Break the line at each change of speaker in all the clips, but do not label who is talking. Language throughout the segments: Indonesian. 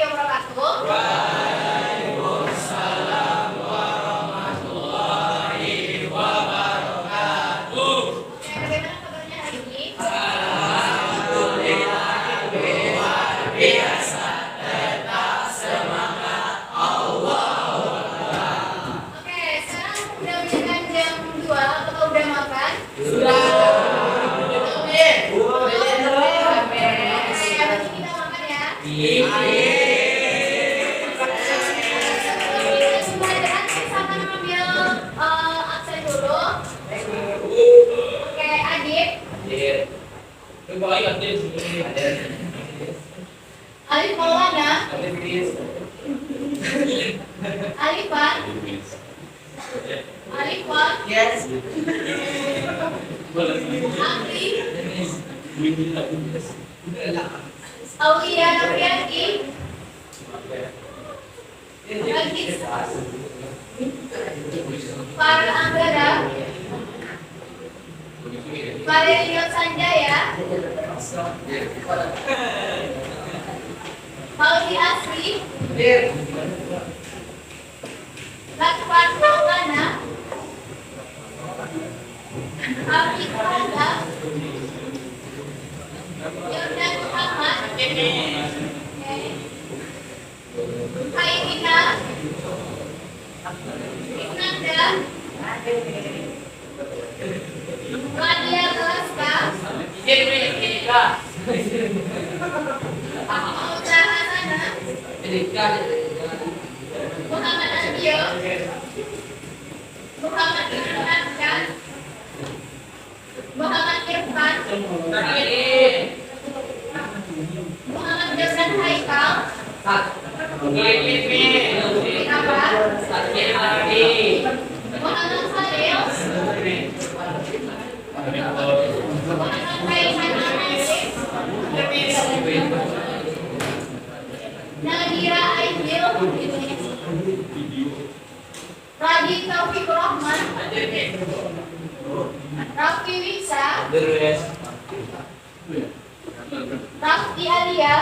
warahmatullahi wabarakatuh. Oke, bagaimana kabarnya hari ini? Oke, sekarang udah menjelang jam 2, apakah udah makan? Oke, habis ini kita makan ya. Pembelajaran sama ngambil absen dulu. Oke, Adit, Alif Maulana, Alifan, Alifan, Amri, Aulia Novianti, Agis, Farah Anggara, Valerio Sanjaya, Mauli Asri, Lakfar Maulana, Abdi Pranda, Yordan Muhammad, Hairina, Isnanda, Nadia Galaska, Auza Hasana, Muhammad Andio, Muhammad Ibnu Amjad, Muhammad Irfan, Muhammad Jabran Haikal, Muhammad Khalil, Muhammad Raihan Arif, Nadira Aidil, Radhi Taufik Rahman, Raffi Wiksa, Raffi Alia,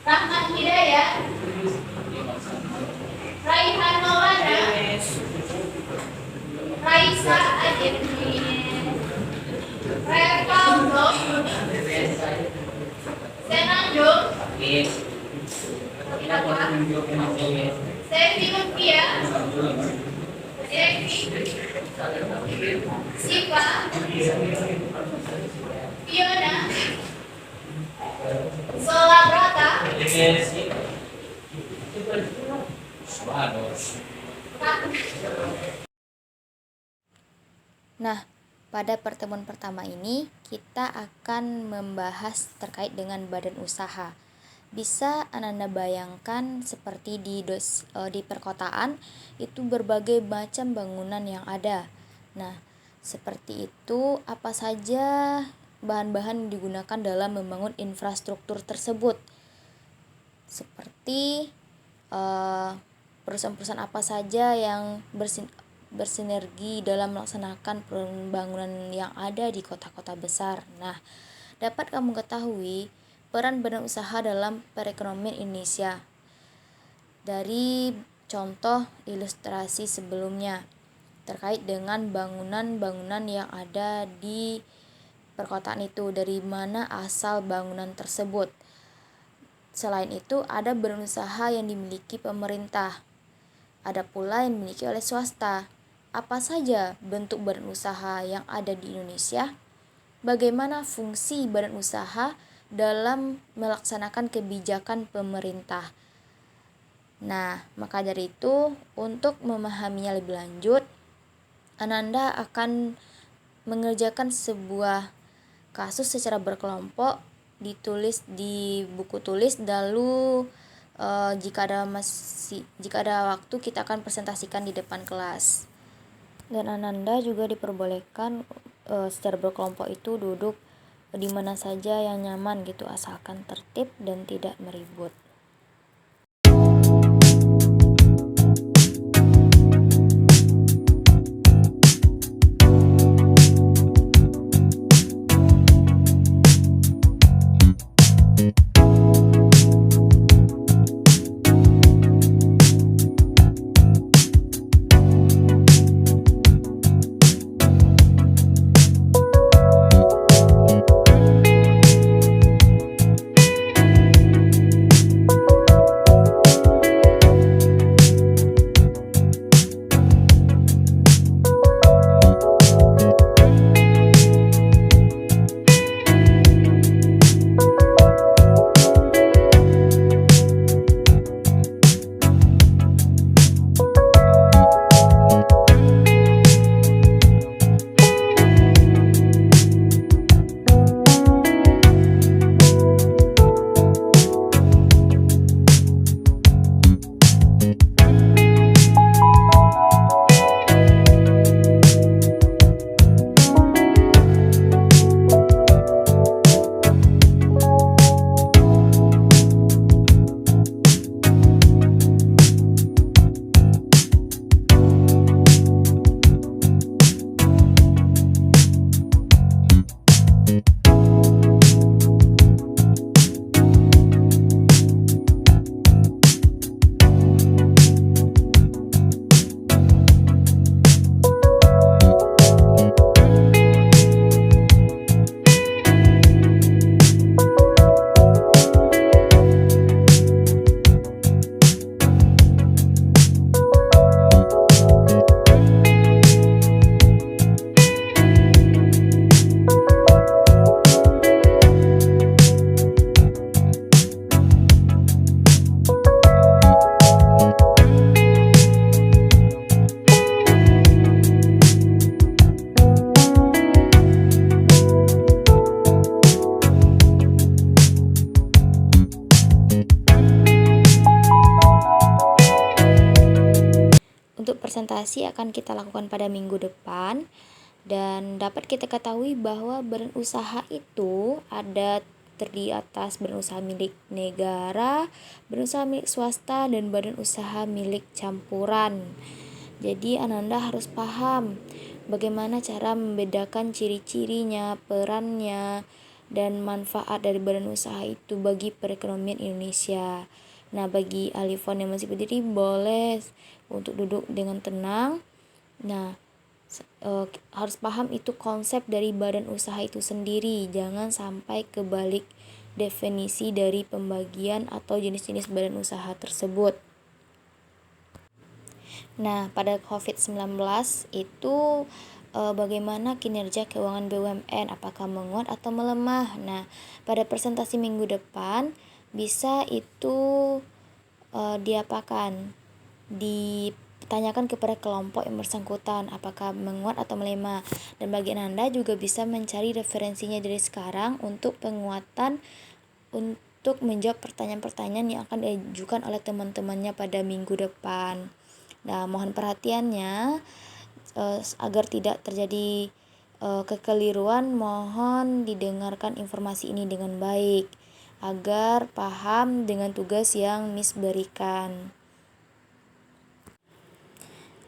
Rahmat Hidayat, Raihan Maulana, Raisa Adit, Reka Abdul, Senando, Sevi Lutfia, Sevi, Siva, Fiona, Zola Brata,
Nah, pada pertemuan pertama ini kita akan membahas terkait dengan badan usaha. Bisa Ananda bayangkan seperti di perkotaan itu berbagai macam bangunan yang ada. Nah, seperti itu apa saja bahan-bahan yang digunakan dalam membangun infrastruktur tersebut. Seperti perusahaan-perusahaan apa saja yang bersinergi dalam melaksanakan pembangunan yang ada di kota-kota besar. Nah, dapat kamu ketahui peran badan usaha dalam perekonomian Indonesia dari contoh ilustrasi sebelumnya terkait dengan bangunan-bangunan yang ada di perkotaan itu, dari mana asal bangunan tersebut. Selain itu, ada badan usaha yang dimiliki pemerintah, ada pula yang dimiliki oleh swasta. Apa saja bentuk badan usaha yang ada di Indonesia? Bagaimana fungsi badan usaha dalam melaksanakan kebijakan pemerintah? Nah, maka dari itu, untuk memahaminya lebih lanjut, Ananda akan mengerjakan sebuah kasus secara berkelompok, ditulis di buku tulis, lalu jika ada waktu kita akan presentasikan di depan kelas. Dan Ananda juga diperbolehkan secara berkelompok itu duduk di mana saja yang nyaman gitu, asalkan tertib dan tidak meribut. presentasi akan kita lakukan pada minggu depan. Dan dapat kita ketahui bahwa badan usaha itu ada terdiri atas badan usaha milik negara, badan usaha milik swasta, dan badan usaha milik campuran. Jadi Ananda harus paham bagaimana cara membedakan ciri-cirinya, perannya, dan manfaat dari badan usaha itu bagi perekonomian Indonesia. Nah, bagi Alifon yang masih berdiri boleh untuk duduk dengan tenang. Nah, harus paham itu konsep dari badan usaha itu sendiri, jangan sampai kebalik definisi dari pembagian atau jenis-jenis badan usaha tersebut. Nah, pada COVID-19 itu bagaimana kinerja keuangan BUMN, apakah menguat atau melemah. Nah, pada presentasi minggu depan bisa itu ditanyakan kepada kelompok yang bersangkutan apakah menguat atau melemah, dan bagi Anda juga bisa mencari referensinya dari sekarang untuk penguatan untuk menjawab pertanyaan-pertanyaan yang akan diajukan oleh teman-temannya pada minggu depan. Nah, mohon perhatiannya agar tidak terjadi kekeliruan, mohon didengarkan informasi ini dengan baik agar paham dengan tugas yang Miss berikan.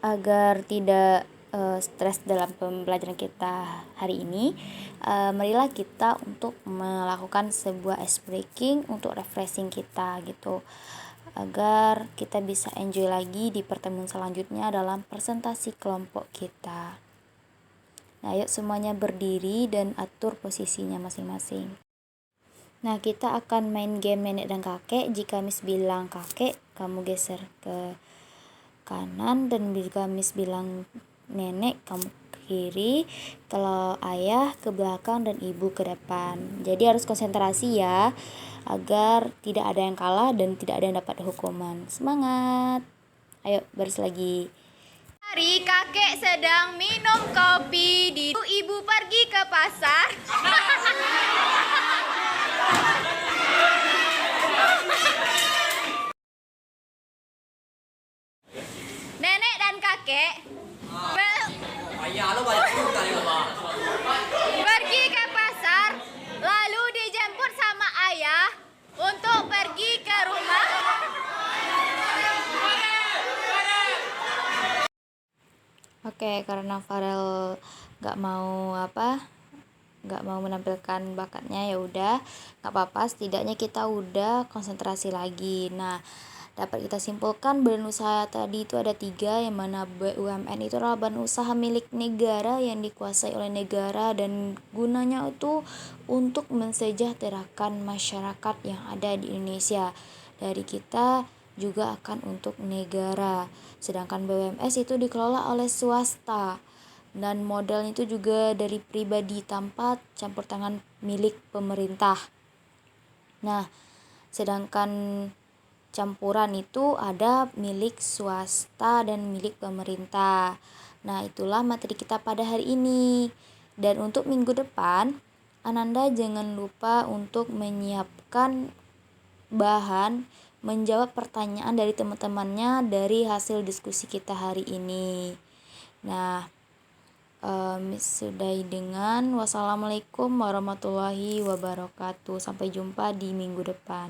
Agar tidak stres dalam pembelajaran kita hari ini, marilah kita untuk melakukan sebuah ice breaking untuk refreshing kita gitu, agar kita bisa enjoy lagi di pertemuan selanjutnya dalam presentasi kelompok kita. Nah, yuk semuanya berdiri dan atur posisinya masing-masing. Nah, kita akan main game nenek dan kakek. Jika Miss bilang kakek, kamu geser ke kanan, dan jika Miss bilang nenek, kamu ke kiri. Kalau ayah ke belakang dan ibu ke depan. Jadi harus konsentrasi ya, agar tidak ada yang kalah dan tidak ada yang dapat hukuman. Semangat. Ayo baris lagi.
Hari kakek sedang minum kopi, ibu pergi ke pasar. Nenek dan kakek pergi ke pasar, lalu dijemput sama ayah untuk pergi ke rumah.
Oke, karena Farel nggak mau menampilkan bakatnya, ya udah nggak apa-apa, setidaknya kita udah konsentrasi lagi. Nah, dapat kita simpulkan badan usaha tadi itu ada 3, yang mana BUMN itu adalah badan usaha milik negara yang dikuasai oleh negara dan gunanya itu untuk mensejahterakan masyarakat yang ada di Indonesia. Dari kita juga akan untuk negara. Sedangkan BUMS itu dikelola oleh swasta dan modalnya itu juga dari pribadi tanpa campur tangan milik pemerintah. Nah, sedangkan campuran itu ada milik swasta dan milik pemerintah. Nah, itulah materi kita pada hari ini. Dan untuk minggu depan, Ananda jangan lupa untuk menyiapkan bahan menjawab pertanyaan dari teman-temannya dari hasil diskusi kita hari ini. Nah, sudahi dengan wassalamualaikum warahmatullahi wabarakatuh. Sampai jumpa di minggu depan.